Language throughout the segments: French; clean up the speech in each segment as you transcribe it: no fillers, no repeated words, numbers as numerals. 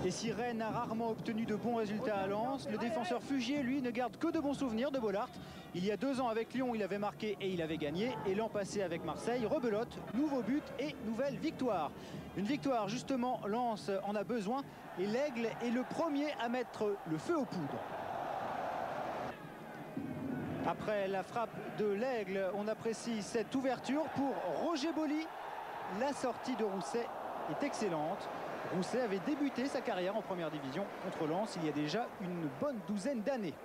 Et si Rennes a rarement obtenu de bons résultats à Lens, le défenseur Fugier, lui, ne garde que de bons souvenirs de Bollaert. Il y a 2 ans avec Lyon, il avait marqué et il avait gagné. Et l'an passé avec Marseille, rebelote, nouveau but et nouvelle victoire. Une victoire, justement, Lens en a besoin. Et l'Aigle est le premier à mettre le feu aux poudres. Après la frappe de l'Aigle, on apprécie cette ouverture pour Roger Boly. La sortie de Rousset est excellente. Rousset avait débuté sa carrière en première division contre Lens il y a déjà une bonne douzaine d'années.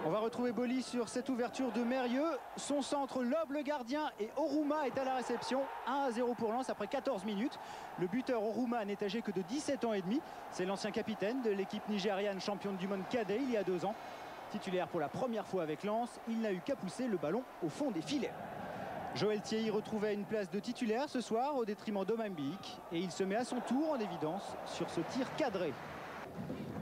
On va retrouver Boly sur cette ouverture de Mérieux. Son centre lobe le gardien et Oruma est à la réception. 1-0 pour Lens après 14 minutes. Le buteur Oruma n'est âgé que de 17 ans et demi. C'est l'ancien capitaine de l'équipe nigériane championne du monde cadet il y a 2 ans. Titulaire pour la première fois avec Lens, il n'a eu qu'à pousser le ballon au fond des filets. Joël Thierry retrouvait une place de titulaire ce soir au détriment d'Omambik et il se met à son tour en évidence sur ce tir cadré.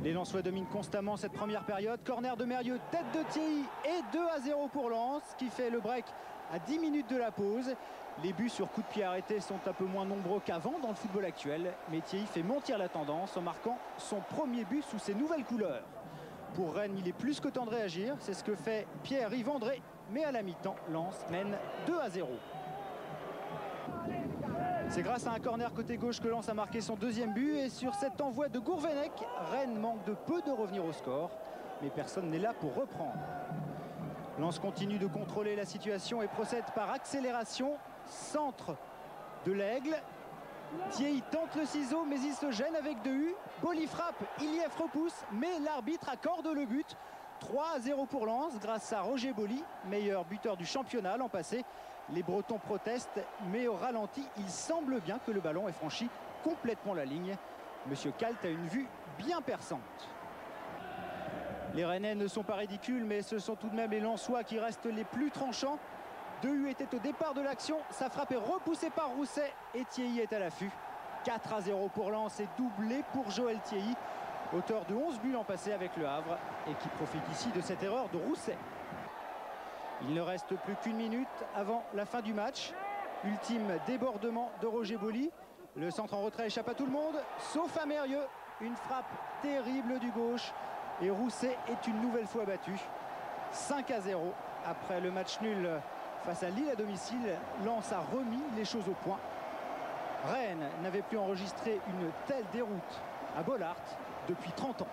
Les Lensois dominent constamment cette première période. Corner de Mérieux, tête de Thierry et 2-0 pour Lens qui fait le break à 10 minutes de la pause. Les buts sur coup de pied arrêté sont un peu moins nombreux qu'avant dans le football actuel, mais Thierry fait monter la tendance en marquant son premier but sous ses nouvelles couleurs. Pour Rennes, il est plus que temps de réagir. C'est ce que fait Pierre-Yves André. Mais à la mi-temps, Lens mène 2-0. C'est grâce à un corner côté gauche que Lens a marqué son deuxième but. Et sur cet envoi de Gourvenec, Rennes manque de peu de revenir au score. Mais personne n'est là pour reprendre. Lens continue de contrôler la situation et procède par accélération. Centre de l'Aigle. Thierry tente le ciseau, mais il se gêne avec Dehu. Boly frappe, Iliev repousse, mais l'arbitre accorde le but. 3-0 pour Lens grâce à Roger Boly, meilleur buteur du championnat l'an passé. Les Bretons protestent, mais au ralenti, il semble bien que le ballon ait franchi complètement la ligne. Monsieur Kalt a une vue bien perçante. Les Rennais ne sont pas ridicules, mais ce sont tout de même les Lensois qui restent les plus tranchants. Dehu était au départ de l'action, sa frappe est repoussée par Rousset et Thierry est à l'affût. 4-0 pour Lens et doublé pour Joël Thierry, auteur de 11 buts l'an passé avec le Havre et qui profite ici de cette erreur de Rousset. Il ne reste plus qu'une minute avant la fin du match. Ultime débordement de Roger Boly. Le centre en retrait échappe à tout le monde, sauf à Mérieux. Une frappe terrible du gauche et Rousset est une nouvelle fois battu. 5-0 après le match nul face à Lille à domicile. Lens a remis les choses au point. Rennes n'avait plus enregistré une telle déroute à Bollaert depuis 30 ans.